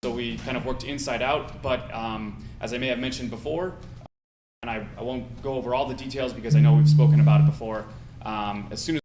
So we kind of worked inside out, but as I may have mentioned before, and I won't go over all the details because I know we've spoken about it before, as soon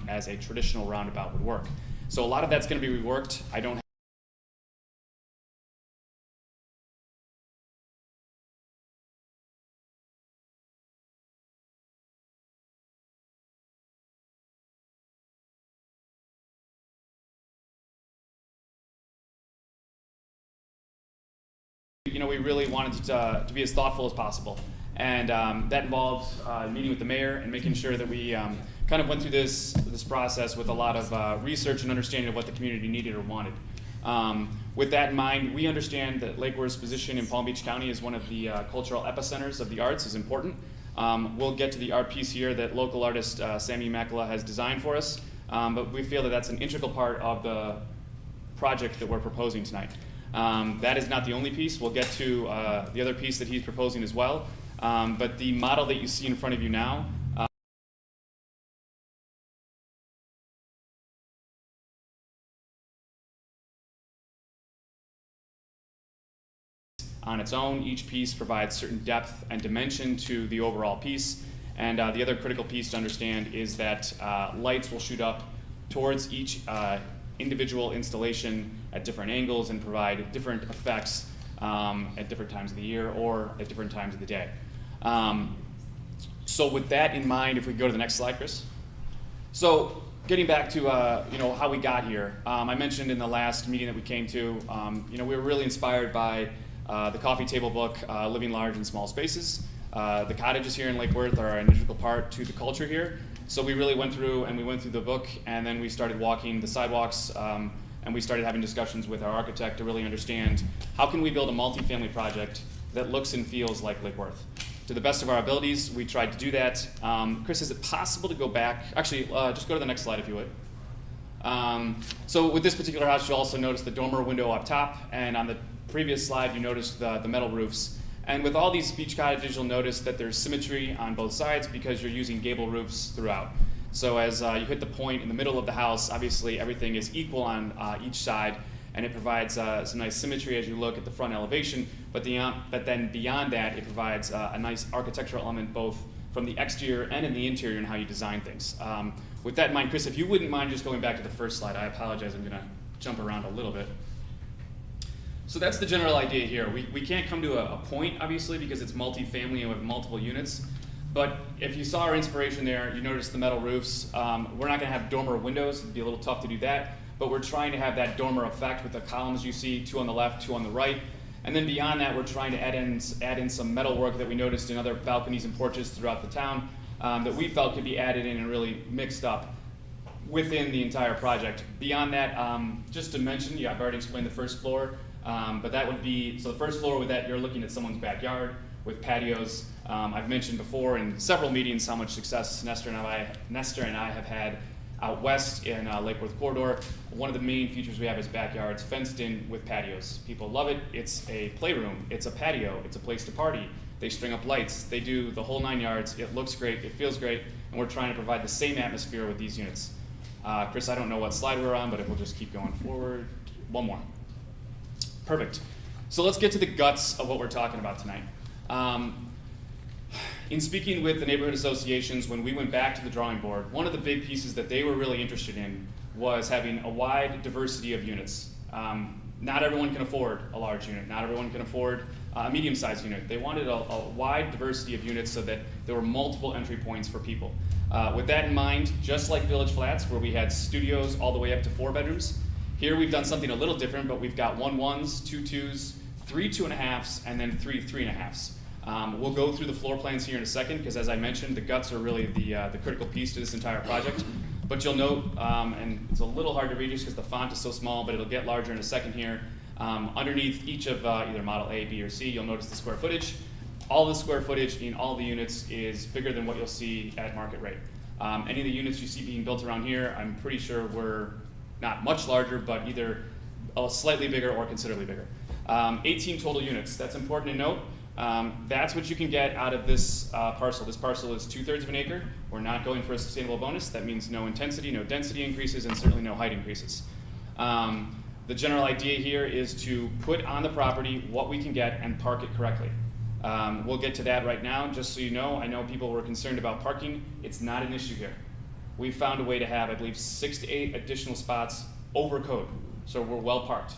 as a traditional roundabout would work. So a lot of that's going to be reworked. I don't we really wanted to be as thoughtful as possible. And that involves meeting with the mayor and making sure that we kind of went through this process with a lot of research and understanding of what the community needed or wanted. With that in mind, we understand that Lake Worth's position in Palm Beach County is one of the cultural epicenters of the arts is important. We'll get to the art piece here that local artist Sammy Makala has designed for us, but we feel that that's an integral part of the project that we're proposing tonight. That is not the only piece. We'll get to the other piece that he's proposing as well. But the model that you see in front of you now on its own, each piece provides certain depth and dimension to the overall piece. And the other critical piece to understand is that lights will shoot up towards each individual installation at different angles and provide different effects at different times of the year or at different times of the day. So with that in mind, if we go to the next slide, Chris. So getting back to how we got here, I mentioned in the last meeting that we came to, we were really inspired by the coffee table book, Living Large in Small Spaces. The cottages here in Lake Worth are an integral part to the culture here. So we really went through the book, and then we started walking the sidewalks, and we started having discussions with our architect to really understand how can we build a multifamily project that looks and feels like Lake Worth. To the best of our abilities, we tried to do that. Chris, is it possible to go back? Actually, just go to the next slide if you would. So with this particular house, you'll also notice the dormer window up top, and on the previous slide, you noticed the metal roofs. And with all these beach cottages, you'll notice that there's symmetry on both sides because you're using gable roofs throughout. So as you hit the point in the middle of the house, obviously everything is equal on each side, and it provides some nice symmetry as you look at the front elevation. But then beyond that, it provides a nice architectural element both from the exterior and in the interior and how you design things. With that in mind, Chris, if you wouldn't mind just going back to the first slide, I apologize, I'm gonna jump around a little bit. So that's the general idea here. We can't come to a point, obviously, because it's multi-family and with multiple units. But if you saw our inspiration there, you noticed the metal roofs. We're not gonna have dormer windows. It'd be a little tough to do that. But we're trying to have that dormer effect with the columns you see, 2 on the left, 2 on the right. And then beyond that, we're trying to add in some metal work that we noticed in other balconies and porches throughout the town that we felt could be added in and really mixed up within the entire project. Beyond that, just to mention, I've already explained the first floor. But that would be, so the first floor with that, you're looking at someone's backyard with patios. I've mentioned before in several meetings how much success Nestor and I have had out west in Lake Worth Corridor. One of the main features we have is backyards fenced in with patios. People love it. It's a playroom. It's a patio. It's a place to party. They string up lights. They do the whole 9 yards. It looks great. It feels great. And we're trying to provide the same atmosphere with these units. Chris, I don't know what slide we're on, but if we'll just keep going forward. One more. Perfect. So let's get to the guts of what we're talking about tonight. In speaking with the neighborhood associations, when we went back to the drawing board, one of the big pieces that they were really interested in was having a wide diversity of units. Not everyone can afford a large unit. Not everyone can afford a medium-sized unit. They wanted a wide diversity of units so that there were multiple entry points for people. With that in mind, just like Village Flats, where we had studios all the way up to 4 bedrooms, here we've done something a little different, but we've got 1 1s, 2 2s, 3 2.5s, and then 3 3.5s. We'll go through the floor plans here in a second, because as I mentioned, the guts are really the critical piece to this entire project. But you'll note, and it's a little hard to read just because the font is so small, but it'll get larger in a second here. Underneath each of either model A, B, or C, you'll notice the square footage. All the square footage in all the units is bigger than what you'll see at market rate. Any of the units you see being built around here, I'm pretty sure were not much larger, but either slightly bigger or considerably bigger. 18 total units, that's important to note. That's what you can get out of this parcel. This parcel is 2/3 of an acre. We're not going for a sustainable bonus. That means no intensity, no density increases, and certainly no height increases. The general idea here is to put on the property what we can get and park it correctly. We'll get to that right now. Just so you know, I know people were concerned about parking. It's not an issue here. We've found a way to have, I believe, 6 to 8 additional spots over code, so we're well parked.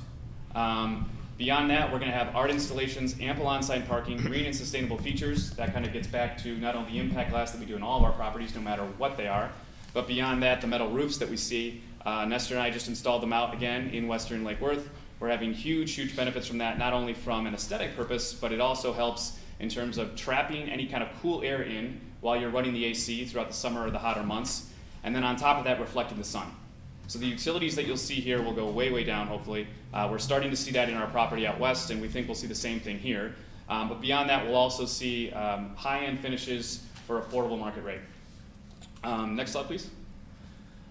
Beyond that, we're going to have art installations, ample on-site parking, green and sustainable features. That kind of gets back to not only impact glass that we do in all of our properties, no matter what they are, but beyond that, the metal roofs that we see. Nestor and I just installed them out again in Western Lake Worth. We're having huge benefits from that, not only from an aesthetic purpose, but it also helps in terms of trapping any kind of cool air in while you're running the AC throughout the summer or the hotter months. And then on top of that, reflecting the sun. So the utilities that you'll see here will go way down, hopefully. We're starting to see that in our property out west, and we think we'll see the same thing here. But beyond that, we'll also see high-end finishes for affordable market rate. Next slide, please.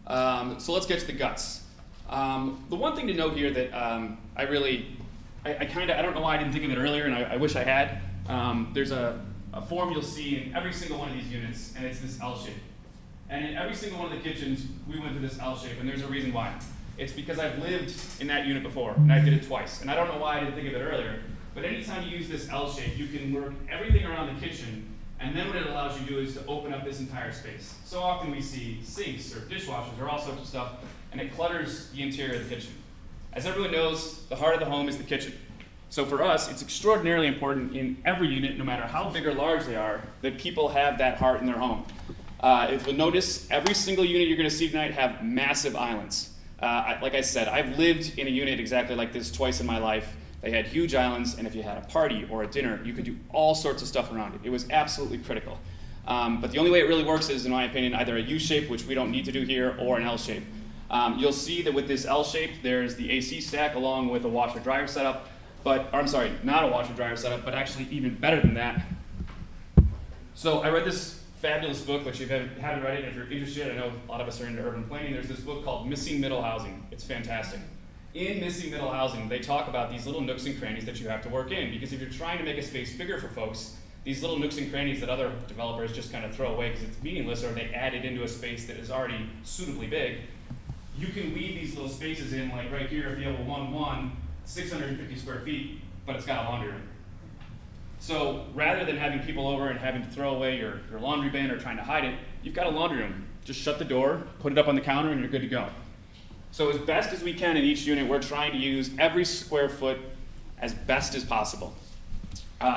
So let's get to the guts. The one thing to note here that I don't know why I didn't think of it earlier, and I wish I had. There's a form you'll see in every single one of these units, and it's this L shape. And in every single one of the kitchens, we went through this L shape, and there's a reason why. It's because I've lived in that unit before, and I did it twice. And I don't know why I didn't think of it earlier, but anytime you use this L shape, you can work everything around the kitchen, and then what it allows you to do is to open up this entire space. So often we see sinks or dishwashers or all sorts of stuff, and it clutters the interior of the kitchen. As everyone knows, the heart of the home is the kitchen. So for us, it's extraordinarily important in every unit, no matter how big or large they are, that people have that heart in their home. If you'll notice, every single unit you're going to see tonight have massive islands. Like I said, I've lived in a unit exactly like this twice in my life. They had huge islands, and if you had a party or a dinner, you could do all sorts of stuff around it. It was absolutely critical. But the only way it really works is, in my opinion, either a U shape, which we don't need to do here, or an L shape. You'll see that with this L shape, there's the AC stack along with a washer-dryer setup, not a washer-dryer setup, but actually even better than that. So I read this fabulous book, which if you haven't read it, if you're interested, I know a lot of us are into urban planning, there's this book called Missing Middle Housing. It's fantastic. In Missing Middle Housing, they talk about these little nooks and crannies that you have to work in, because if you're trying to make a space bigger for folks, these little nooks and crannies that other developers just kind of throw away because it's meaningless, or they add it into a space that is already suitably big, you can weave these little spaces in, like right here, if you have a 1-1, 650 square feet, but it's got a laundry room. So rather than having people over and having to throw away your laundry bin or trying to hide it, you've got a laundry room. Just shut the door, put it up on the counter, and you're good to go. So as best as we can in each unit, we're trying to use every square foot as best as possible.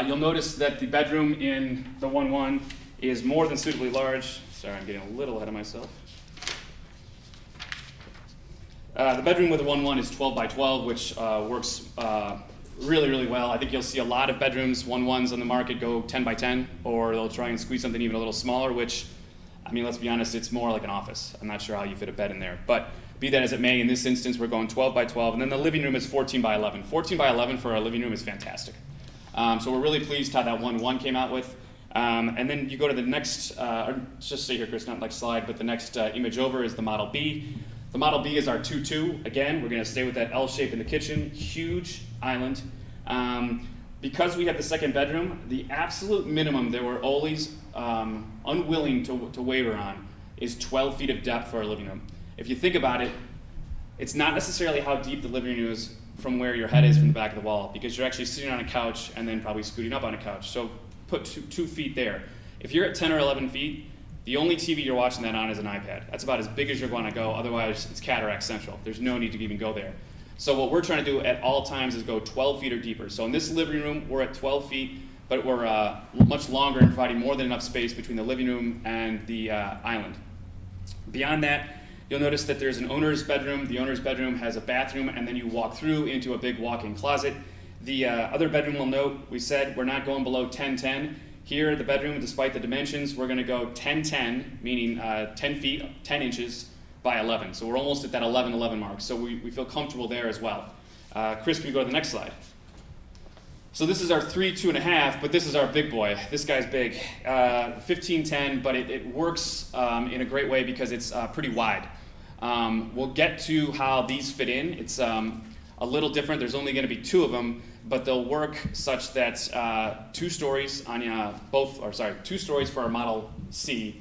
You'll notice that the bedroom in the 1-1 is more than suitably large. Sorry, I'm getting a little ahead of myself. The bedroom with the 1-1 is 12 by 12, which works really well. I think you'll see a lot of bedrooms, 1-1s on the market go 10 by 10, or they'll try and squeeze something even a little smaller, which, I mean, let's be honest, it's more like an office. I'm not sure how you fit a bed in there. But be that as it may, in this instance, we're going 12 by 12, and then the living room is 14 by 11. 14 by 11 for a living room is fantastic. So we're really pleased how that 1-1 came out with. And then you go to the next, just stay here, Chris, not next slide, but the next image over is the Model B. The Model B is our 2-2. Again, we're going to stay with that L shape in the kitchen, huge island. Because we have the second bedroom, the absolute minimum that we're always unwilling to waver on is 12 feet of depth for our living room. If you think about it, it's not necessarily how deep the living room is from where your head is from the back of the wall, because you're actually sitting on a couch and then probably scooting up on a couch. So put 2 feet there. If you're at 10 or 11 feet, the only TV you're watching that on is an iPad. That's about as big as you're going to go. Otherwise, it's cataract central. There's no need to even go there. So what we're trying to do at all times is go 12 feet or deeper. So in this living room, we're at 12 feet, but we're much longer and providing more than enough space between the living room and the island. Beyond that, you'll notice that there's an owner's bedroom. The owner's bedroom has a bathroom, and then you walk through into a big walk-in closet. The other bedroom, we'll note, we said we're not going below 10-10. Here, the bedroom, despite the dimensions, we're going to go 10-10, meaning 10 feet, 10 inches by 11. So we're almost at that 11-11 mark. So we feel comfortable there as well. Chris, can we go to the next slide? So this is our 3, 2.5, but this is our big boy. This guy's big, 1510, but it works in a great way because it's pretty wide. We'll get to how these fit in. It's a little different. There's only going to be 2 of them, but they'll work such that 2 stories on 2 stories for our Model C.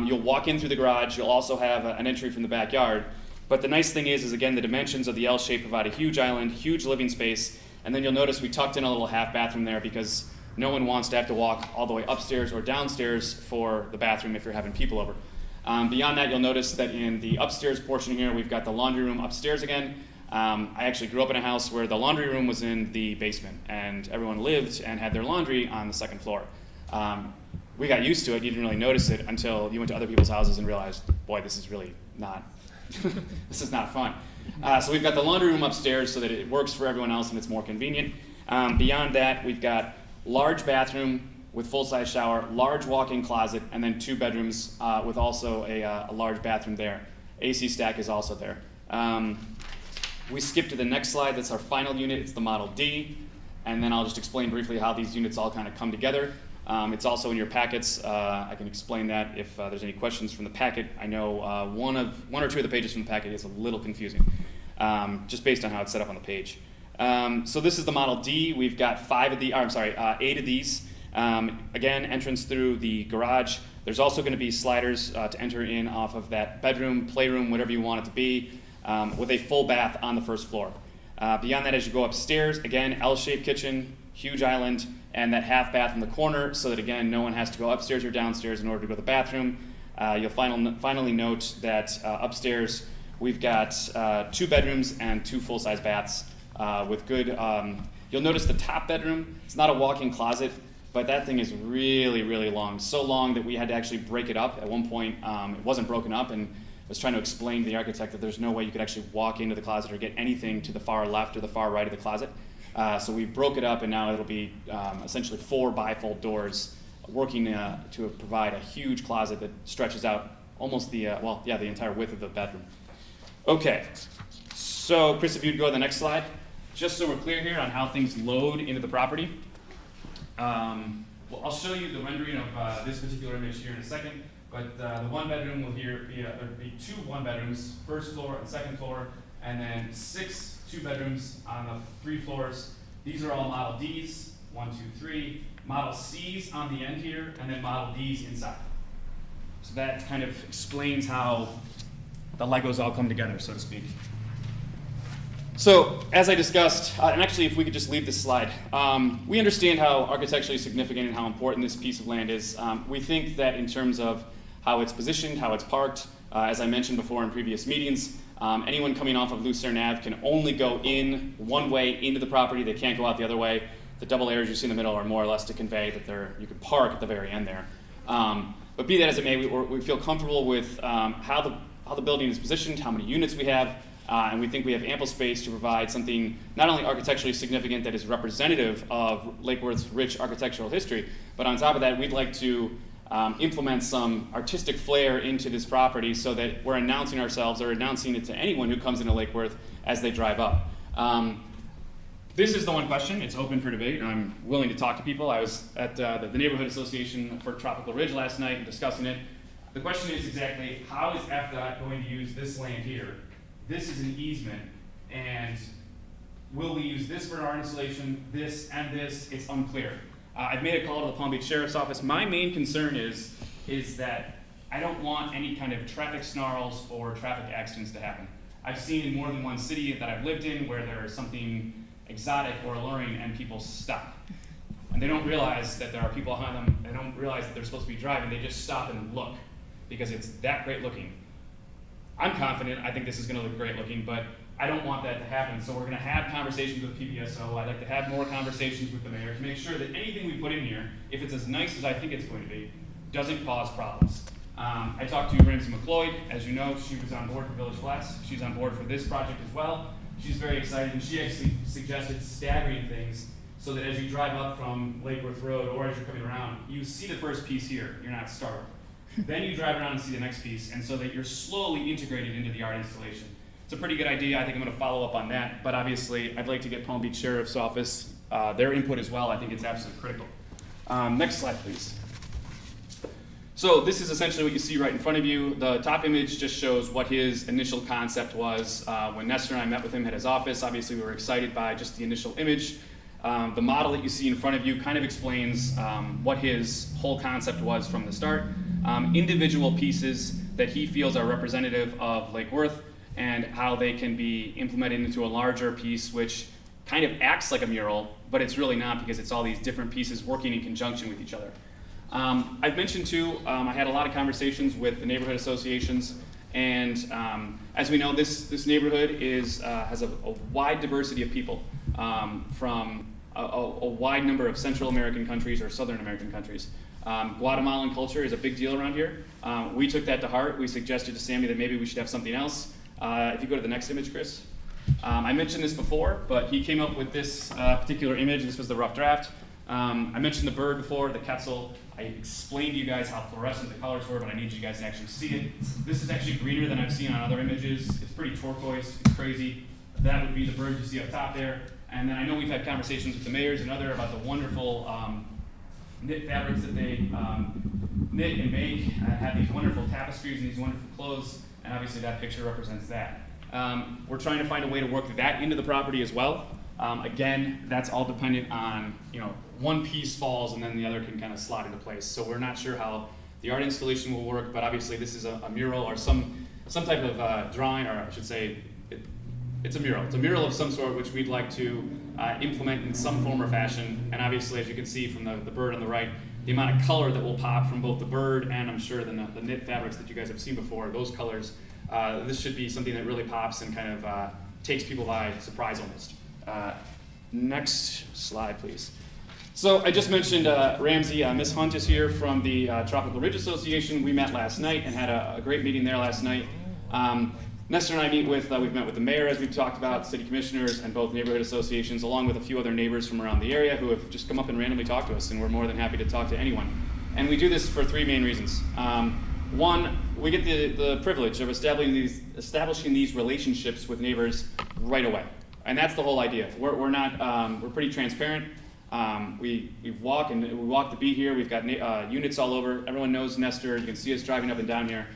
You'll walk in through the garage. You'll also have an entry from the backyard. But the nice thing is again, the dimensions of the L shape provide a huge island, huge living space. And then you'll notice we tucked in a little half bathroom there because no one wants to have to walk all the way upstairs or downstairs for the bathroom if you're having people over. Beyond that, you'll notice that in the upstairs portion here, we've got the laundry room upstairs again. I actually grew up in a house where the laundry room was in the basement and everyone lived and had their laundry on the 2nd floor. We got used to it. You didn't really notice it until you went to other people's houses and realized, boy, this is really not, this is not fun. So we've got the laundry room upstairs so that it works for everyone else and it's more convenient. Beyond that, we've got large bathroom with full-size shower, large walk-in closet, and then 2 bedrooms with also a large bathroom there. AC stack is also there. We skip to the next slide. That's our final unit. It's the Model D. And then I'll just explain briefly how these units all kind of come together. It's also in your packets. I can explain that if there's any questions from the packet. I know one or two of the pages from the packet is a little confusing, just based on how it's set up on the page. So this is the Model D. We've got 8 of these. Again, entrance through the garage. There's also going to be sliders to enter in off of that bedroom, playroom, whatever you want it to be, with a full bath on the 1st floor. Beyond that, as you go upstairs, again, L-shaped kitchen, huge island, and that half bath in the corner so that, again, no one has to go upstairs or downstairs in order to go to the bathroom. You'll finally note that upstairs we've got 2 bedrooms and 2 full-size baths with good, you'll notice the top bedroom, it's not a walk-in closet, but that thing is really, really long. So long that we had to actually break it up. At one point, it wasn't broken up, and I was trying to explain to the architect that there's no way you could actually walk into the closet or get anything to the far left or the far right of the closet. So we broke it up, and now it'll be essentially 4 bifold doors working to provide a huge closet that stretches out almost the entire width of the bedroom. Okay, so Chris, if you'd go to the next slide, just so we're clear here on how things load into the property. Well, I'll show you the rendering of this particular image here in a second, but the 1 bedroom will here be, there'll be 2 1-bedrooms, 1st floor and 2nd floor, and then 6 2-bedrooms on the 3 floors. These are all Model Ds, 1, 2, 3, Model Cs on the end here, and then Model Ds inside. So that kind of explains how the Legos all come together, so to speak. So, as I discussed, and actually if we could just leave this slide, we understand how architecturally significant and how important this piece of land is. We think that in terms of how it's positioned, how it's parked, as I mentioned before in previous meetings, anyone coming off of Lucerne Ave can only go in one way into the property. They can't go out the other way. The double areas you see in the middle are more or less to convey that you can park at the very end there. But be that as it may, we feel comfortable with how the building is positioned, how many units we have, and we think we have ample space to provide something not only architecturally significant that is representative of Lake Worth's rich architectural history, but on top of that, we'd like to implement some artistic flair into this property so that we're announcing ourselves or announcing it to anyone who comes into Lake Worth as they drive up. This is the one question. It's open for debate, and I'm willing to talk to people. I was at the Neighborhood Association for Tropical Ridge last night and discussing it. The question is exactly, how is FDOT going to use this land here? This is an easement, and will we use this for our installation, this and this? It's unclear. I've made a call to the Palm Beach Sheriff's Office. My main concern is that I don't want any kind of traffic snarls or traffic accidents to happen. I've seen in more than one city that I've lived in where there's something exotic or alluring and people stop. And they don't realize that there are people behind them. They don't realize that they're supposed to be driving. They just stop and look because it's that great looking. I'm confident, I think this is going to look great looking, but I don't want that to happen. So we're going to have conversations with PBSO. I'd like to have more conversations with the mayor to make sure that anything we put in here, if it's as nice as I think it's going to be, doesn't cause problems. I talked to Ramsey McLeod. As you know, she was on board for Village Flats. She's on board for this project as well. She's very excited, and she actually suggested staggering things so that as you drive up from Lake Worth Road or as you're coming around, you see the first piece here. You're not startled. Then you drive around and see the next piece, and so that you're slowly integrated into the art installation. It's a pretty good idea. I think I'm going to follow up on that. But obviously, I'd like to get Palm Beach Sheriff's Office, their input as well. I think it's absolutely critical. Next slide, please. So this is essentially what you see right in front of you. The top image just shows what his initial concept was. When Nestor and I met with him at his office, obviously we were excited by just the initial image. The model that you see in front of you kind of explains what his whole concept was from the start. Individual pieces that he feels are representative of Lake Worth and how they can be implemented into a larger piece which kind of acts like a mural, but it's really not because it's all these different pieces working in conjunction with each other. I've mentioned too, I had a lot of conversations with the neighborhood associations, and as we know, this neighborhood has a wide diversity of people from a wide number of Central American countries or Southern American countries. Guatemalan culture is a big deal around here. We took that to heart. We suggested to Sammy that maybe we should have something else. If you go to the next image, Chris. I mentioned this before, but he came up with this particular image. This was the rough draft. I mentioned the bird before, the quetzal. I explained to you guys how fluorescent the colors were, but I need you guys to actually see it. This is actually greener than I've seen on other images. It's pretty turquoise, it's crazy. That would be the bird you see up top there. And then I know we've had conversations with the mayors and other about the wonderful knit fabrics that they knit and make, have these wonderful tapestries and these wonderful clothes, and obviously that picture represents that. We're trying to find a way to work that into the property as well. Again, that's all dependent on, one piece falls and then the other can kind of slot into place. So we're not sure how the art installation will work, but obviously this is a mural or some type of drawing, or I should say, it's a mural. It's a mural of some sort which we'd like to implement in some form or fashion. And obviously, as you can see from the bird on the right, the amount of color that will pop from both the bird and I'm sure the knit fabrics that you guys have seen before, those colors, this should be something that really pops and kind of takes people by surprise almost. Next slide, please. So I just mentioned Ramsey. Miss Hunt is here from the Tropical Ridge Association. We met last night and had a great meeting there last night. Nestor and I we've met with the mayor, as we've talked about, city commissioners, and both neighborhood associations, along with a few other neighbors from around the area who have just come up and randomly talked to us, and we're more than happy to talk to anyone. And we do this for three main reasons. One, we get the privilege of establishing these relationships with neighbors right away. And that's the whole idea. We're pretty transparent. We walk the beat here. We've got units all over. Everyone knows Nestor. You can see us driving up and down here.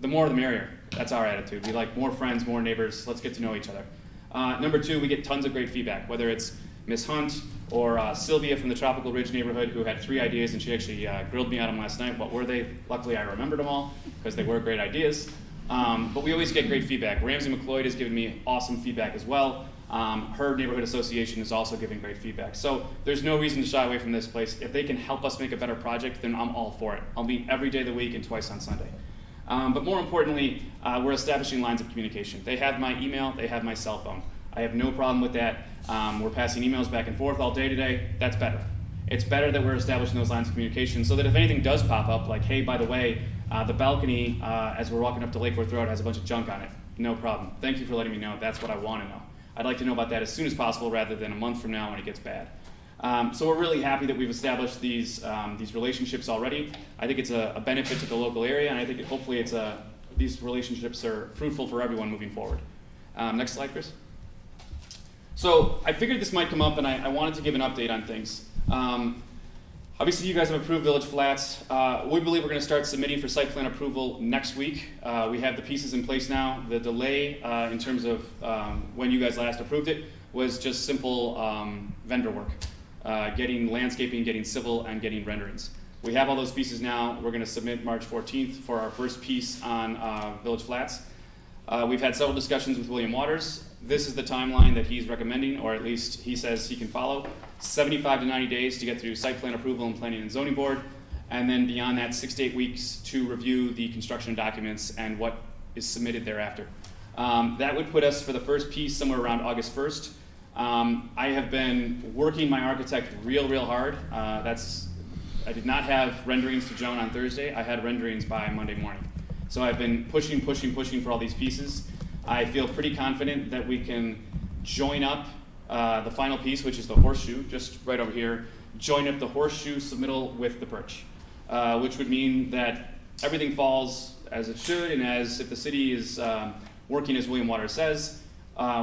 The more the merrier. That's our attitude. We like more friends, more neighbors. Let's get to know each other. Number two, we get tons of great feedback, whether it's Miss Hunt or Sylvia from the Tropical Ridge neighborhood, who had 3 ideas, and she actually grilled me on them last night. What were they? Luckily, I remembered them all because they were great ideas. But we always get great feedback. Ramsey McLeod has given me awesome feedback as well. Her neighborhood association is also giving great feedback. So there's no reason to shy away from this place. If they can help us make a better project, then I'm all for it. I'll meet every day of the week and twice on Sunday. But more importantly, we're establishing lines of communication. They have my email, they have my cell phone. I have no problem with that. We're passing emails back and forth all day today. That's better. It's better that we're establishing those lines of communication so that if anything does pop up, like, hey, by the way, the balcony as we're walking up to Lake Worth Road has a bunch of junk on it. No problem. Thank you for letting me know. That's what I want to know. I'd like to know about that as soon as possible rather than a month from now when it gets bad. So we're really happy that we've established these relationships already. I think it's a benefit to the local area, and I think hopefully these relationships are fruitful for everyone moving forward. Next slide, Chris. So I figured this might come up, and I wanted to give an update on things. Obviously, you guys have approved Village Flats. We believe we're going to start submitting for site plan approval next week. We have the pieces in place now. The delay in terms of when you guys last approved it was just simple vendor work. Getting landscaping, getting civil, and getting renderings. We have all those pieces now. We're going to submit March 14th for our first piece on Village Flats. We've had several discussions with William Waters. This is the timeline that he's recommending, or at least he says he can follow. 75 to 90 days to get through site plan approval and planning and zoning board, and then beyond that, 6 to 8 weeks to review the construction documents and what is submitted thereafter. That would put us for the first piece somewhere around August 1st. I have been working my architect real hard. I did not have renderings to Joan on Thursday. I had renderings by Monday morning. So I've been pushing for all these pieces. I feel pretty confident that we can join up the final piece, which is the horseshoe, just right over here, join up the horseshoe submittal with the perch, which would mean that everything falls as it should, and as if the city is working as William Waters says,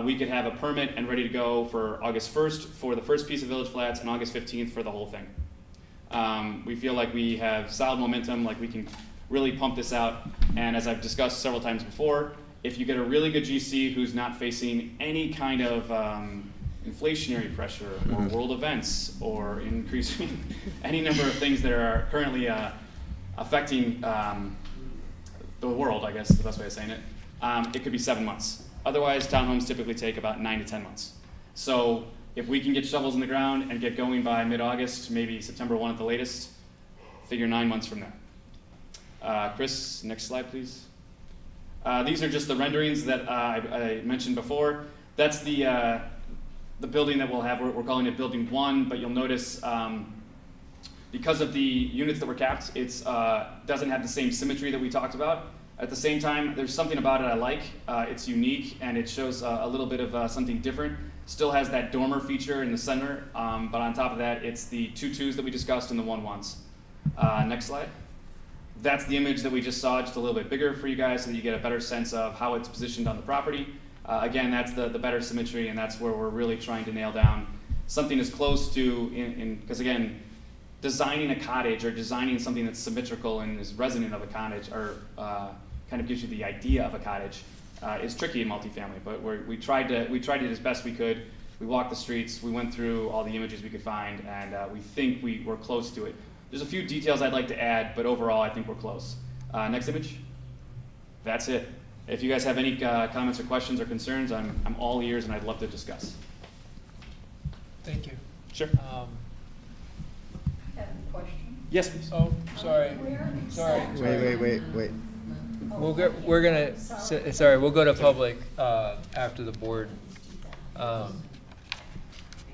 we could have a permit and ready to go for August 1st for the first piece of Village Flats and August 15th for the whole thing. We feel like we have solid momentum, like we can really pump this out. And as I've discussed several times before, if you get a really good GC who's not facing any kind of inflationary pressure or world events or increasing any number of things that are currently affecting the world, I guess is the best way of saying it, it could be 7 months. Otherwise, townhomes typically take about 9 to 10 months. So if we can get shovels in the ground and get going by mid-August, maybe September 1 at the latest, figure 9 months from there. Chris, next slide, please. These are just the renderings that I mentioned before. That's the building that we'll have. We're calling it Building 1, but you'll notice because of the units that were capped, it doesn't have the same symmetry that we talked about. At the same time, there's something about it I like. It's unique, and it shows a little bit of something different. Still has that dormer feature in the center, but on top of that, it's the 2 2s that we discussed and the 1 1s. Next slide. That's the image that we just saw, just a little bit bigger for you guys so that you get a better sense of how it's positioned on the property. Again, that's the better symmetry, and that's where we're really trying to nail down something as close to, because again, designing a cottage or designing something that's symmetrical and is resonant of a cottage, or kind of gives you the idea of a cottage, is tricky in multifamily. But we tried it as best we could. We walked the streets, we went through all the images we could find, and we think we're close to it. There's a few details I'd like to add, but overall I think we're close. Next image. That's it. If you guys have any comments or questions or concerns, I'm all ears and I'd love to discuss. Thank you. Sure. I have a question. Yes, please. Oh, sorry. Sorry. Wait. We'll go to public after the board.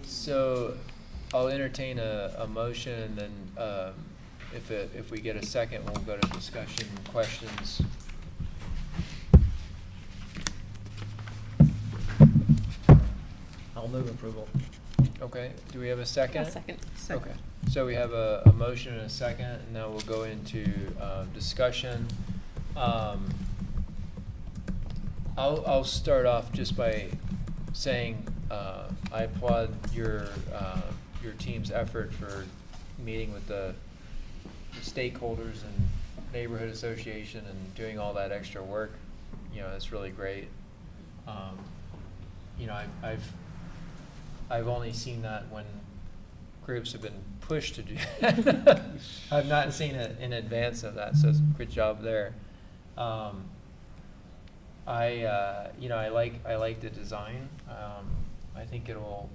So I'll entertain a motion, and then if we get a second, we'll go to discussion, questions. I'll move approval. Okay, do we have a second? A second. Okay, so we have a motion and a second, and now we'll go into discussion. I'll start off just by saying I applaud your team's effort for meeting with the stakeholders and neighborhood association and doing all that extra work. You know, it's really great. You know, I've only seen that when groups have been pushed to do that. I've not seen it in advance of that, so it's a good job there. You know, I like the design. I think it'll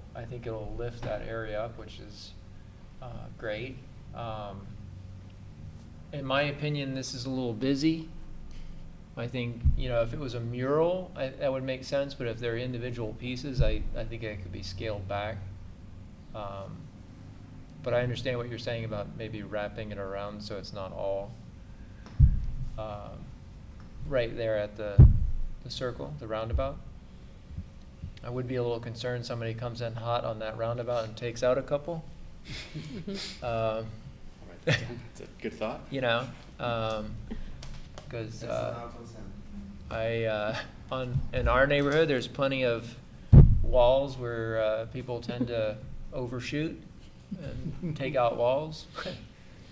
lift that area up, which is great. In my opinion, this is a little busy. I think, you know, if it was a mural, that would make sense, but if they're individual pieces, I think it could be scaled back. But I understand what you're saying about maybe wrapping it around so it's not all right there at the circle, the roundabout. I would be a little concerned somebody comes in hot on that roundabout and takes out a couple. That's a good thought. You know, because in our neighborhood, there's plenty of walls where people tend to overshoot and take out walls.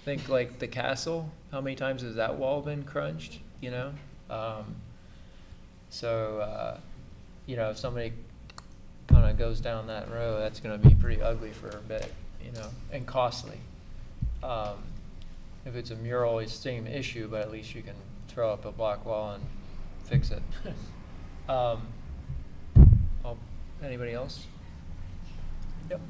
Think like the castle. How many times has that wall been crunched? You know, you know, if somebody kind of goes down that road, that's going to be pretty ugly for a bit, you know, and costly. If it's a mural, it's the same issue, but at least you can throw up a block wall and fix it. Anybody else? Yep.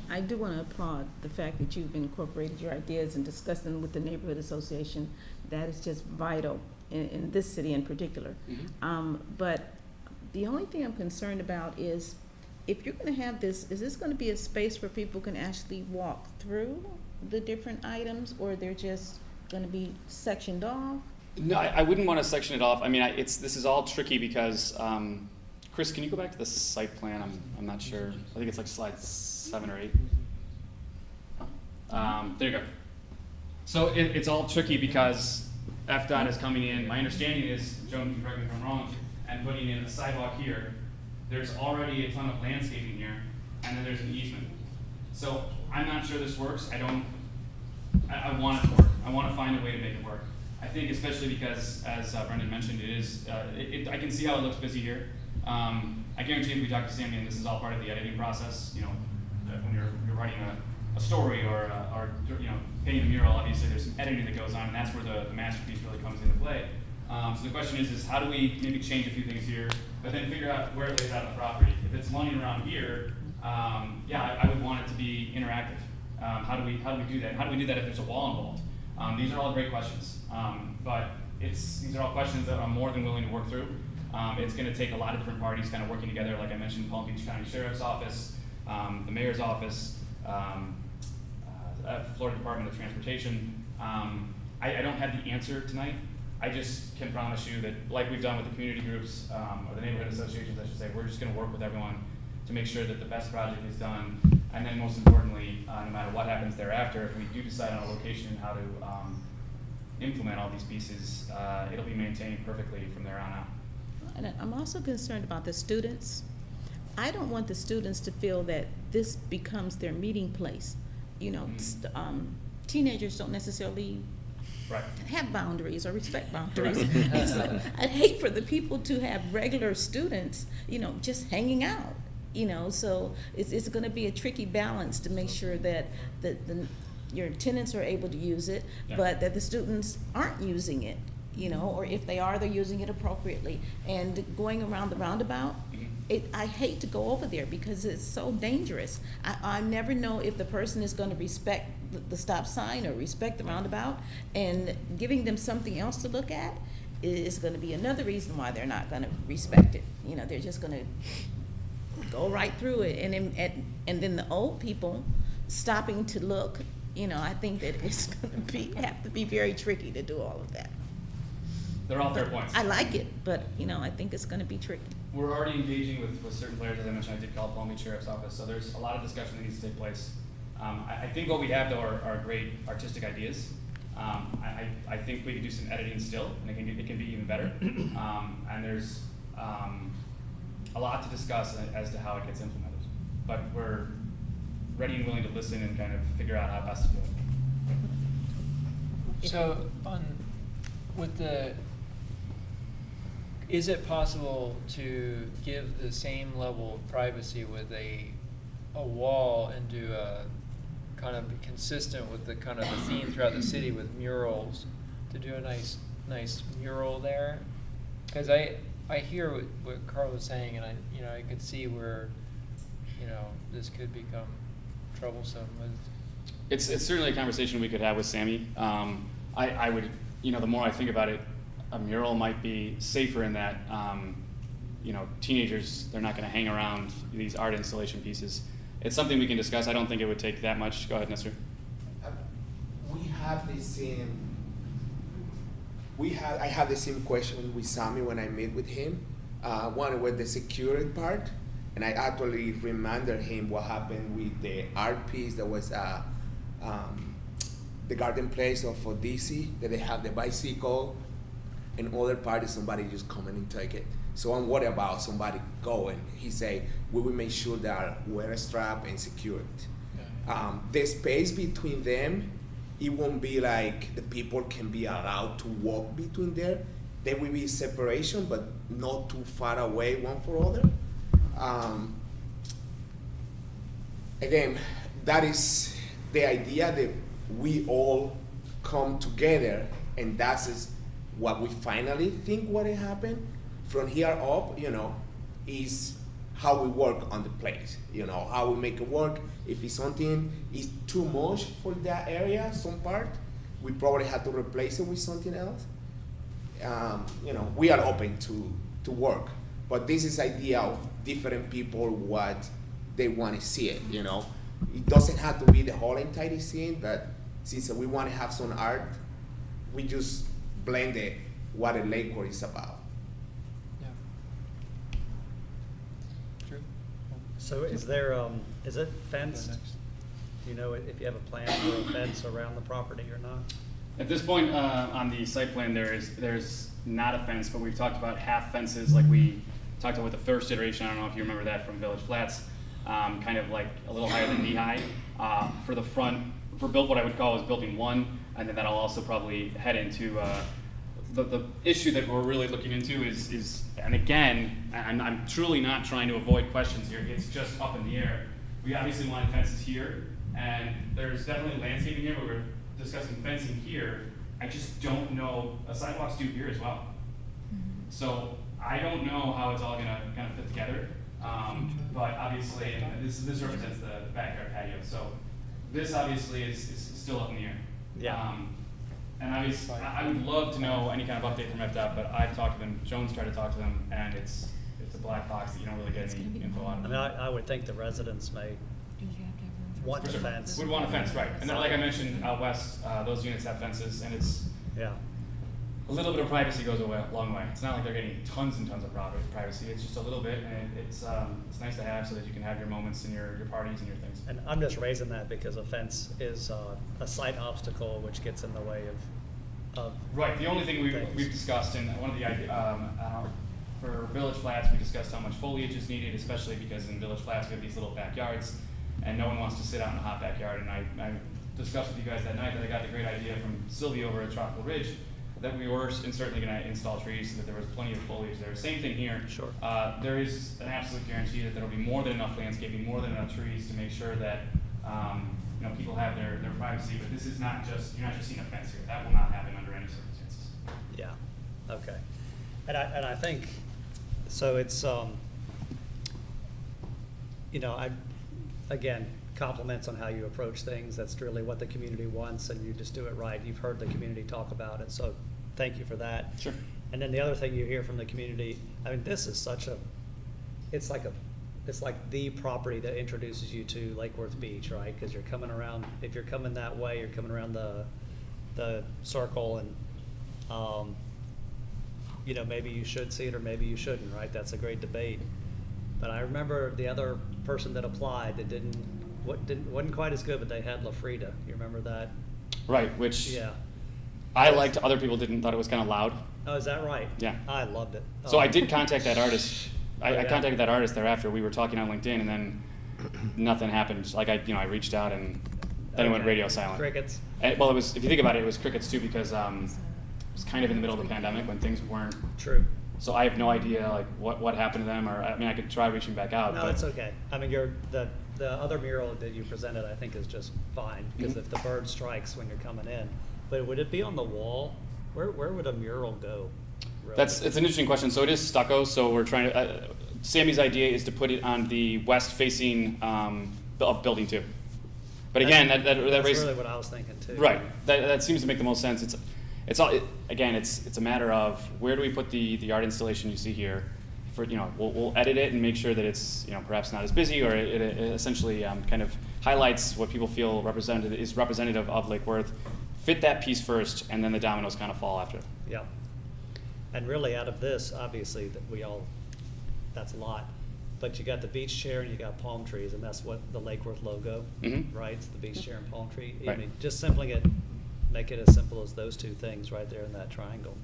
I do want to applaud the fact that you've incorporated your ideas and discussed them with the neighborhood association. That is just vital in this city in particular. Mm-hmm. But the only thing I'm concerned about is if you're going to have this, is this going to be a space where people can actually walk through the different items, or they're just going to be sectioned off? No, I wouldn't want to section it off. I mean, this is all tricky because, Chris, can you go back to the site plan? I'm not sure. I think it's like slide 7 or 8. There you go. So it's all tricky because FDOT is coming in. My understanding is, Joan, correct me if I'm wrong, and putting in a sidewalk here, there's already a ton of landscaping here, and then there's an easement. So I'm not sure this works. I want it to work. I want to find a way to make it work. I think especially because, as Brendan mentioned, it is, I can see how it looks busy here. I guarantee if we talk to Sammy, and this is all part of the editing process, you know, when you're writing a story or you know, painting a mural, obviously there's some editing that goes on, and that's where the masterpiece really comes into play. So the question is how do we maybe change a few things here, but then figure out where it lays out on the property? If it's lying around here, yeah, I would want it to be interactive. How do we do that? How do we do that if there's a wall involved? These are all great questions, but these are all questions that I'm more than willing to work through. It's going to take a lot of different parties kind of working together, like I mentioned, Palm Beach County Sheriff's Office, the Mayor's Office, Florida Department of Transportation. I don't have the answer tonight. I just can promise you that, like we've done with the community groups, or the neighborhood associations, I should say, we're just going to work with everyone to make sure that the best project is done. And then most importantly, no matter what happens thereafter, if we do decide on a location and how to implement all these pieces, it'll be maintained perfectly from there on out. And I'm also concerned about the students. I don't want the students to feel that this becomes their meeting place. You know, teenagers don't necessarily have boundaries or respect boundaries. So I'd hate for the people to have regular students, you know, just hanging out. You know, so it's going to be a tricky balance to make sure that your tenants are able to use it, but that the students aren't using it. You know, or if they are, they're using it appropriately. And going around the roundabout, I hate to go over there because it's so dangerous. I never know if the person is going to respect the stop sign or respect the roundabout, and giving them something else to look at is going to be another reason why they're not going to respect it. You know, they're just going to go right through it, and then the old people stopping to look. You know, I think that it's going to have to be very tricky to do all of that. They're all fair points. I like it, but you know, I think it's going to be tricky. We're already engaging with certain players, as I mentioned. I did call Palm Beach Sheriff's Office, so there's a lot of discussion that needs to take place. I think what we have though are great artistic ideas. I think we can do some editing still, and it can be even better. And there's a lot to discuss as to how it gets implemented. But we're ready and willing to listen and kind of figure out how best to do it. So is it possible to give the same level of privacy with a wall and do a kind of consistent with the kind of the theme throughout the city with murals, to do a nice mural there? Because I hear what Carl was saying, and I could see where, you know, this could become troublesome with. It's certainly a conversation we could have with Sammy. I would, you know, the more I think about it, a mural might be safer in that, you know, teenagers, they're not going to hang around these art installation pieces. It's something we can discuss. I don't think it would take that much. Go ahead, Nestor. We have the same. I had the same question with Sammy when I met with him. One with the security part, and I actually reminded him what happened with the art piece that was the garden place of DC, that they have the bicycle, and other part is somebody just coming and take it. So I'm worried about somebody going. He say, we will make sure they are well strapped and secured. The space between them, it won't be like the people can be allowed to walk between there. There will be separation, but not too far away one for other. Again, that is the idea that we all come together, and that is what we finally think what happened. From here up, you know, is how we work on the place, you know, how we make it work. If it's something is too much for that area, some part, we probably have to replace it with something else. You know, we are open to work, but this is idea of different people, what they want to see it, you know. It doesn't have to be the whole entire scene, but since we want to have some art, we just blend it what a Lake Worth is about. Yeah. True. So is it fenced? Do you know if you have a plan for a fence around the property or not? At this point, on the site plan, there's not a fence, but we've talked about half fences, like we talked about with the first iteration. I don't know if you remember that from Village Flats, kind of like a little higher than knee high. For the front, for what I would call is building 1, and then that'll also probably head into the issue that we're really looking into is, and again, I'm truly not trying to avoid questions here. It's just up in the air. We obviously wanted fences here, and there's definitely landscaping here, but we're discussing fencing here. I just don't know, sidewalks do here as well. So I don't know how it's all gonna kind of fit together. But obviously, and this represents the backyard patio. So this obviously is still up in the air. Yeah. And obviously, I would love to know any kind of update from FDOT, but I've talked to them, Jones tried to talk to them, and it's a black box that you don't really get any info on. I mean, I would think the residents may want For a sure. fence. Would want a fence, right. And then, like I mentioned, out west, those units have fences, and it's Yeah, a little bit of privacy goes a long way. It's not like they're getting tons and tons of privacy. It's just a little bit, and it's nice to have so that you can have your moments and your parties and your things. and I'm just raising that because a fence is a slight obstacle which gets in the way of Right. The only thing things. we've discussed, and one of the for Village Flats, we discussed how much foliage is needed, especially because in Village Flats we have these little backyards, and no one wants to sit out in a hot backyard. And I discussed with you guys that night that I got the great idea from Sylvia over at Tropical Ridge that we were certainly going to install trees so that there was plenty of foliage there. Same thing here. Sure. There is an absolute guarantee that there will be more than enough landscaping, more than enough trees to make sure that people have their privacy. But this is not just, you're not just seeing a fence here. That will not happen under any circumstances. Yeah, okay. And I think, so it's, again, compliments on how you approach things. That's really what the community wants, and you just do it right. You've heard the community talk about it, so thank you for that. Sure. And then the other thing you hear from the community, I mean, this is it's like the property that introduces you to Lake Worth Beach, right? Because you're coming around, if you're coming that way, you're coming around the circle, and maybe you should see it or maybe you shouldn't, right? That's a great debate. But I remember the other person that applied that wasn't quite as good, but they had La Frida. You remember that? Right, which Yeah. I liked, other people didn't, thought it was kind of loud. Oh, is that right? Yeah. I loved it. So I did contact that artist. I yeah. contacted that artist thereafter. We were talking on LinkedIn, and then nothing happened. Like I reached out, and then it went Okay. radio silent. Crickets. And, well, it was. If you think about it, it was crickets too, because it was kind of in the middle of the pandemic when things weren't. True. So I have no idea like what happened to them, or I mean I could try reaching back out. No, but it's okay. I mean, the other mural that you presented, I think, is just fine, because Mhm. if the bird strikes when you're coming in, but would it be on the wall? Where would a mural go? Really? It's an interesting question. So it is stucco. So we're trying to. Sammy's idea is to put it on the west-facing of building 2. But again, that That's raises. really what I was thinking too. Right. That seems to make the most sense. It's a matter of where do we put the art installation you see here. We'll edit it and make sure that it's perhaps not as busy, or it essentially kind of highlights what people feel is representative of Lake Worth. Fit that piece first, and then the dominoes kind of fall after. Yeah. And really, out of this, obviously, that's a lot. But you got the beach chair and you got palm trees, and that's what the Lake Worth logo, Mhm. right? It's the beach chair and palm tree. I Right. mean, just make it as simple as those two things right there in that triangle.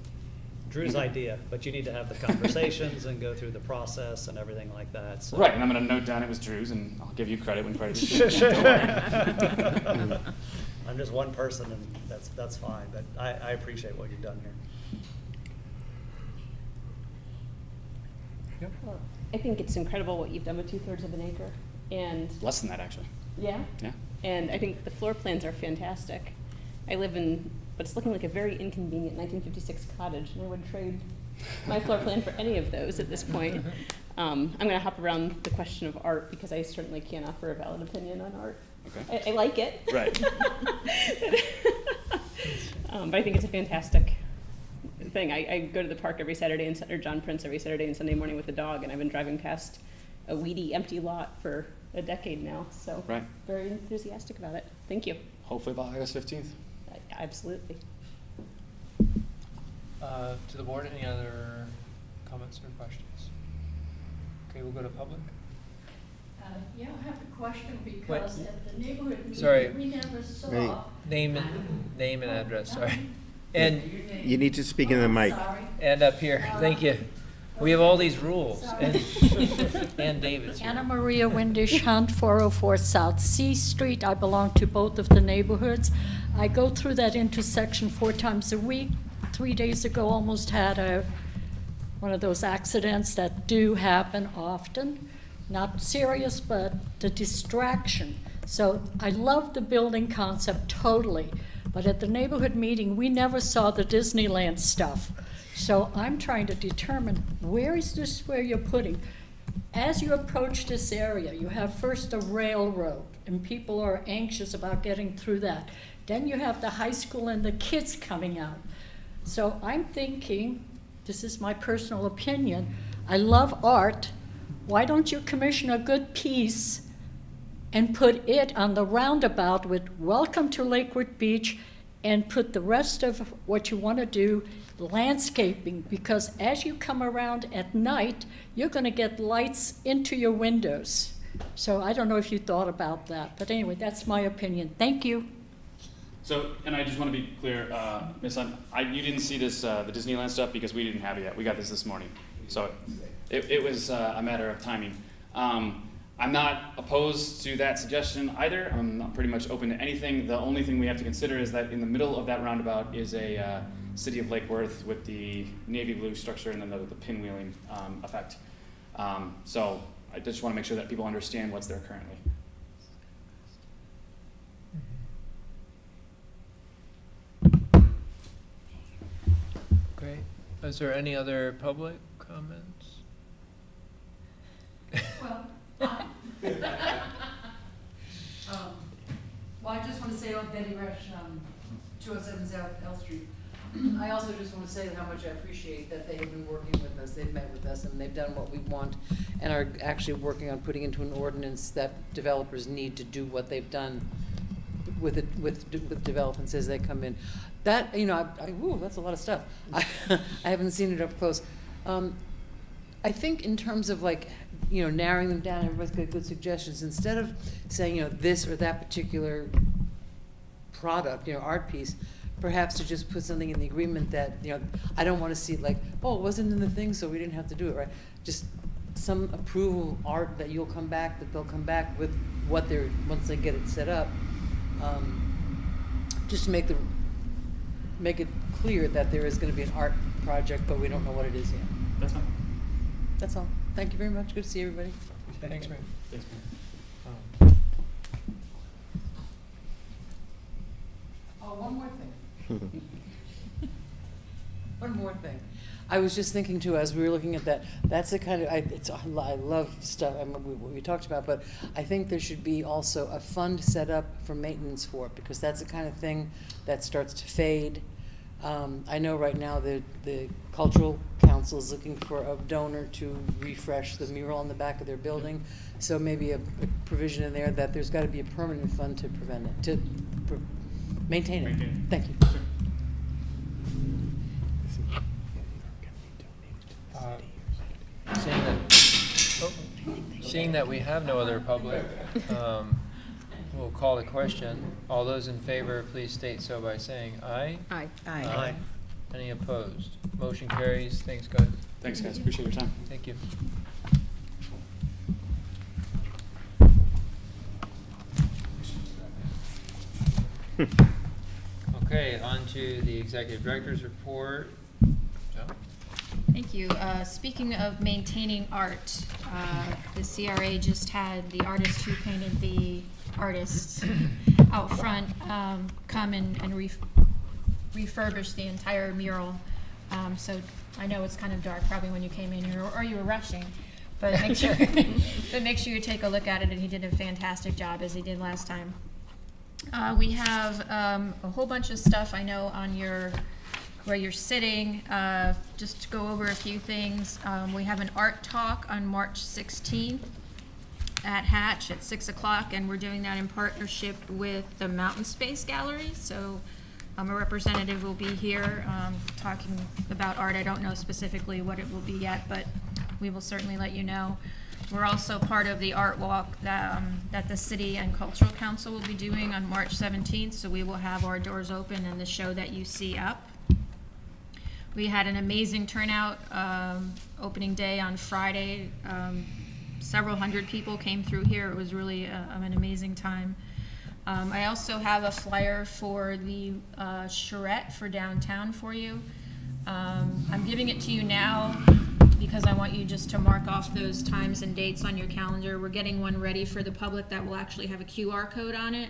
Drew's Mhm. idea, but you need to have the conversations and go through the process and everything like that. So. Right, and I'm going to note down it was Drew's, and I'll give you credit when credit is due. Don't worry. I'm just one person, and that's fine, but I appreciate what you've done here. Well, I think it's incredible what you've done with 2/3 of an acre, and Less than that, actually. yeah, Yeah. and I think the floor plans are fantastic. I live in what's looking like a very inconvenient 1956 cottage, and I would trade my floor plan for any of those at this point. I'm going to hop around the question of art because I certainly can't offer a valid opinion on art. Okay. I like it. Right. But I think it's a fantastic thing. I go to the park every Saturday or John Prince every Saturday and Sunday morning with the dog, and I've been driving past a weedy, empty lot for a decade now. So Right. very enthusiastic about it. Thank you. Hopefully by August 15th. Absolutely. To the board, any other comments or questions? Okay, we'll go to public. Yeah, I have a question because at the neighborhood Sorry. meeting, we never saw. Name Name and address, sorry. And, You need to speak in the mic. and up here, thank you. We have all these rules. And David's here. Anna Maria Windish Hunt, 404 South C Street. I belong to both of the neighborhoods. I go through that intersection 4 times a week. 3 days ago, almost had one of those accidents that do happen often. Not serious, but the distraction. So I love the building concept totally, but at the neighborhood meeting, we never saw the Disneyland stuff. So I'm trying to determine, where you're putting? As you approach this area, you have first a railroad, and people are anxious about getting through that. Then you have the high school and the kids coming out. So I'm thinking, this is my personal opinion, I love art. Why don't you commission a good piece and put it on the roundabout with "Welcome to Lake Worth Beach," and put the rest of what you want to do landscaping, because as you come around at night, you're going to get lights into your windows. So I don't know if you thought about that, but anyway, that's my opinion. Thank you. So, and I just want to be clear, Ms. Hunt, you didn't see this, the Disneyland stuff, because we didn't have it yet. We got this morning. So it was a matter of timing. I'm not opposed to that suggestion either. I'm not pretty much open to anything. The only thing we have to consider is that in the middle of that roundabout is a City of Lake Worth with the navy blue structure and then the pinwheeling effect. So I just want to make sure that people understand what's there currently. Great. Is there any other public comments? Well, I just want to say, Betty Resch, 207 South L Street. I also just want to say how much I appreciate that they have been working with us. They've met with us and they've done what we want and are actually working on putting into an ordinance that developers need to do what they've done with developments as they come in. That, ooh, that's a lot of stuff. I haven't seen it up close. I think in terms of narrowing them down, everybody's got good suggestions. Instead of saying, this or that particular product, art piece, perhaps to just put something in the agreement that, I don't want to see it wasn't in the thing, so we didn't have to do it, right? Just some approval art that they'll come back with what once they get it set up, just to make it clear that there is going to be an art project, but we don't know what it is yet. That's fine. That's all. Thank you very much. Good to see everybody. Thanks, ma'am. Thanks, man. Oh, one more thing. One more thing. I was just thinking too, as we were looking at that, that's the kind of, I love stuff, what we talked about, but I think there should be also a fund set up for maintenance for it, because that's the kind of thing that starts to fade. I know right now the Cultural Council is looking for a donor to refresh the mural on the back of their building, so maybe a provision in there that there's got to be a permanent fund to prevent it, to maintain it. Thank you. Sure. Seeing that we have no other public, we'll call the question. All those in favor, please state so by saying aye. Aye. Aye. Any opposed? Motion carries. Thanks, guys. Thanks, guys. Appreciate your time. Thank you. Okay, on to the executive director's report. John? Thank you. Speaking of maintaining art, the CRA just had the artist who painted the artists out front come and refurbish the entire mural. So I know it's kind of dark probably when you came in here, or you were rushing, but make sure you take a look at it, and he did a fantastic job as he did last time. We have a whole bunch of stuff I know on where you're sitting. Just to go over a few things, we have an art talk on March 16th at Hatch at 6 o'clock, and we're doing that in partnership with the Mountain Space Gallery. So a representative will be here talking about art. I don't know specifically what it will be yet, but we will certainly let you know. We're also part of the art walk that the City and Cultural Council will be doing on March 17th, so we will have our doors open and the show that you see up. We had an amazing turnout opening day on Friday. Several hundred people came through here. It was really an amazing time. I also have a flyer for the charrette for downtown for you. I'm giving it to you now because I want you just to mark off those times and dates on your calendar. We're getting one ready for the public that will actually have a QR code on it,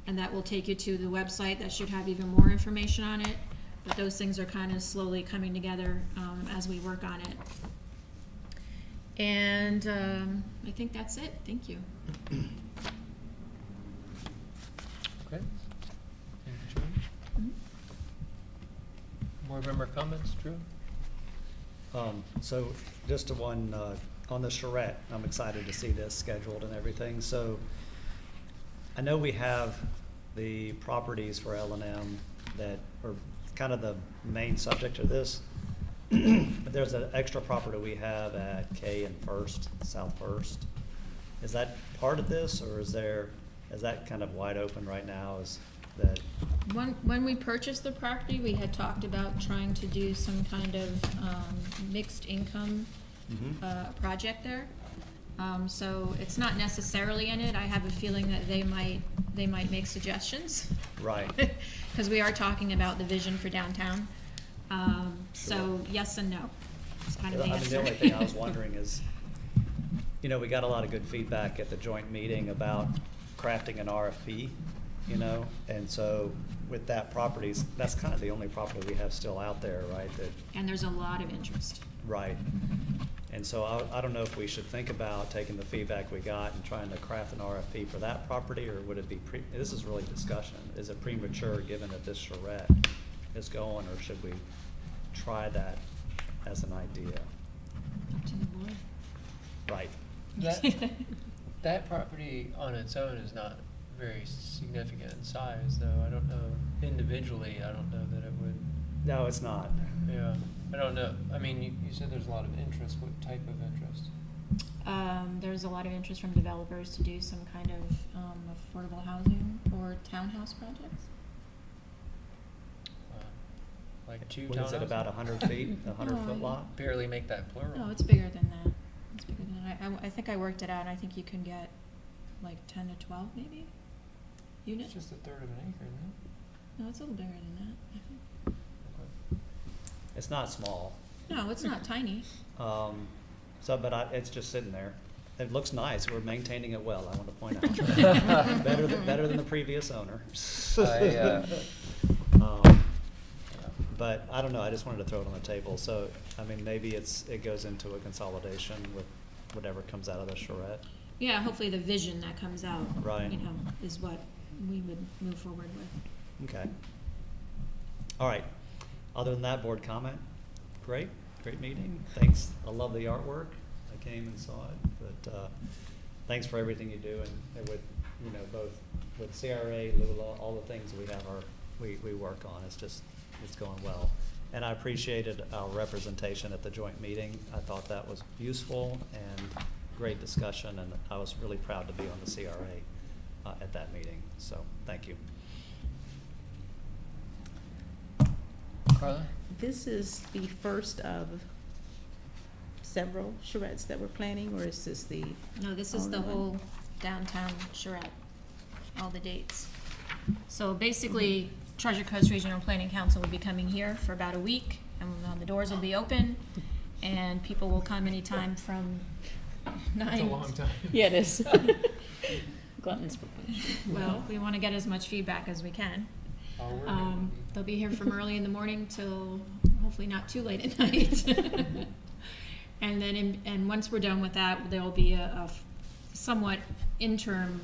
and that will take you to the website that should have even more information on it. But those things are kind of slowly coming together as we work on it. And I think that's it. Thank you. Okay. Board member comments, Drew? So just a one, on the charrette, I'm excited to see this scheduled and everything. So I know we have the properties for L&M that are kind of the main subject of this. But there's an extra property we have at K and First, South First. Is that part of this, or is that kind of wide open right now? Is that? When we purchased the property, we had talked about trying to do some kind of mixed income project there. So it's not necessarily in it. I have a feeling that they might make suggestions. Right. Because we are talking about the vision for downtown. So yes and no. It's kind of the answer. The only thing I was wondering is, we got a lot of good feedback at the joint meeting about crafting an RFP, and so with that properties, that's kind of the only property we have still out there, right? And there's a lot of interest. Right. And so I don't know if we should think about taking the feedback we got and trying to craft an RFP for that property, or would it be this is really discussion. Is it premature given that this charrette is going, or should we try that as an idea? Up to the board. Right. That property on its own is not very significant in size, though. I don't know, individually, I don't know that it would. No, it's not. Yeah, I don't know. I mean, you said there's a lot of interest. What type of interest? There's a lot of interest from developers to do some kind of affordable housing or townhouse projects. Like two What is it, townhouses? about 100 feet, a 100-foot lot? Barely make that plural. No, it's bigger than that. It's bigger than that. I think I worked it out, and I think you can get like 10 to 12 maybe units. It's just a third of an acre, isn't it? No, it's a little bigger than that, I think. It's not small. No, it's not tiny. But it's just sitting there. It looks nice. We're maintaining it well, I want to point out. Better than the previous owner. But I don't know, I just wanted to throw it on the table. So, I mean, maybe it goes into a consolidation with whatever comes out of the charrette. Yeah, hopefully the vision that comes out, Right. is what we would move forward with. Okay. All right. Other than that, board comment? Great meeting. Thanks. I love the artwork. I came and saw it, but thanks for everything you do, and with both with CRA, Lula, all the things we have we work on. It's going well, and I appreciated our representation at the joint meeting. I thought that was useful and great discussion, and I was really proud to be on the CRA at that meeting. So thank you. Carla? This is the first of several charrettes that we're planning, or is this the? No, this is the only one? whole downtown charrette, all the dates. So basically, Treasure Coast Regional Planning Council will be coming here for about a week, and the doors will be open, and people will come anytime from 9. It's a long time. Yeah, it is. Glutton's for punishment. Well, we want to get as much feedback as we can. Oh, we're gonna be- They'll be here from early in the morning till hopefully not too late at night. And then, and once we're done with that, there will be a somewhat interim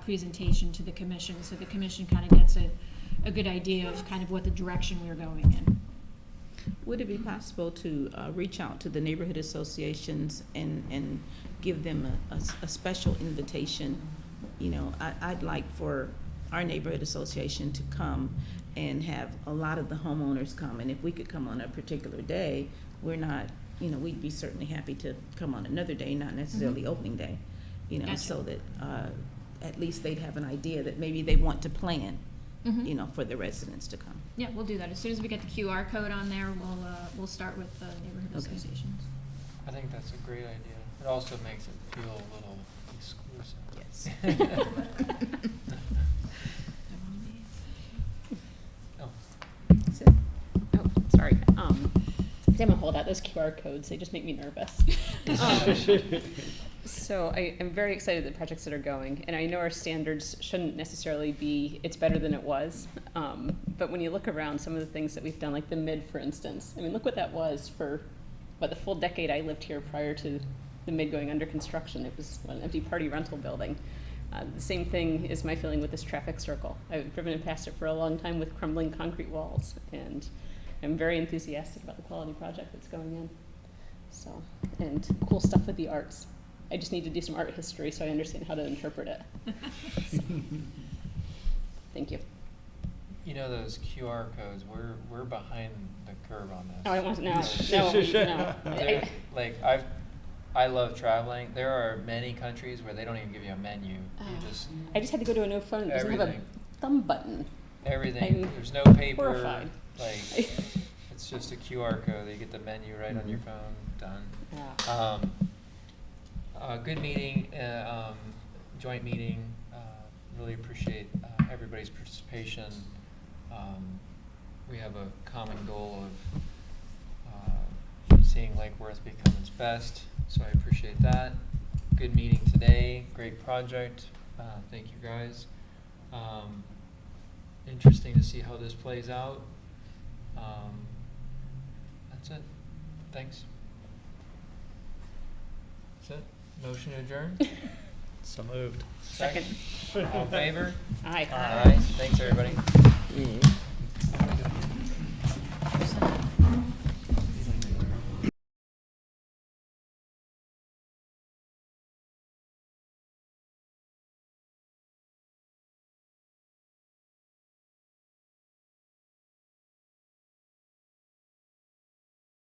presentation to the commission, so the commission kind of gets a good idea of kind of what the direction we're going in. Would it be possible to reach out to the neighborhood associations and give them a special invitation? I'd like for our neighborhood association to come and have a lot of the homeowners come, and if we could come on a particular day, we're not you know, we'd be certainly happy to come on another day, not necessarily opening day, you know, Gotcha. so that at least they'd have an idea that maybe they want to plan, Mhm. you know, for the residents to come. Yeah, we'll do that. As soon as we get the QR code on there, we'll start with the neighborhood Okay. associations. I think that's a great idea. It also makes it feel a little exclusive. Yes. Oh, That's it. Oh, sorry. I'm gonna hold out those QR codes. They just make me nervous. So I'm very excited at the projects that are going, and I know our standards shouldn't necessarily be it's better than it was. But when you look around, some of the things that we've done, like the mid, for instance, I mean, look what that was for the full decade I lived here prior to the mid going under construction. It was an empty party rental building. The same thing is my feeling with this traffic circle. I've driven past it for a long time with crumbling concrete walls, and I'm very enthusiastic about the quality project that's going in. So, and cool stuff with the arts. I just need to do some art history so I understand how to interpret it. So, thank you. you know those QR codes, we're behind the curve on this. Oh, I want no. They're- Like, I love traveling. There are many countries where they don't even give you a menu. You just, I just had to go to a no phone. It doesn't have a Everything. thumb button. everything, I'm there's no paper. horrified. Like, it's just a QR code. You get the menu right on your phone, done. Yeah. Good meeting, joint meeting. Really appreciate everybody's participation. We have a common goal of seeing Lake Worth become its best, so I appreciate that. Good meeting today, great project. Thank you guys. Interesting to see how this plays out. That's it. Thanks. That's it. Motion to adjourn? So moved. Second. All in favor? Aye. Aye. Thanks, everybody. Mhm.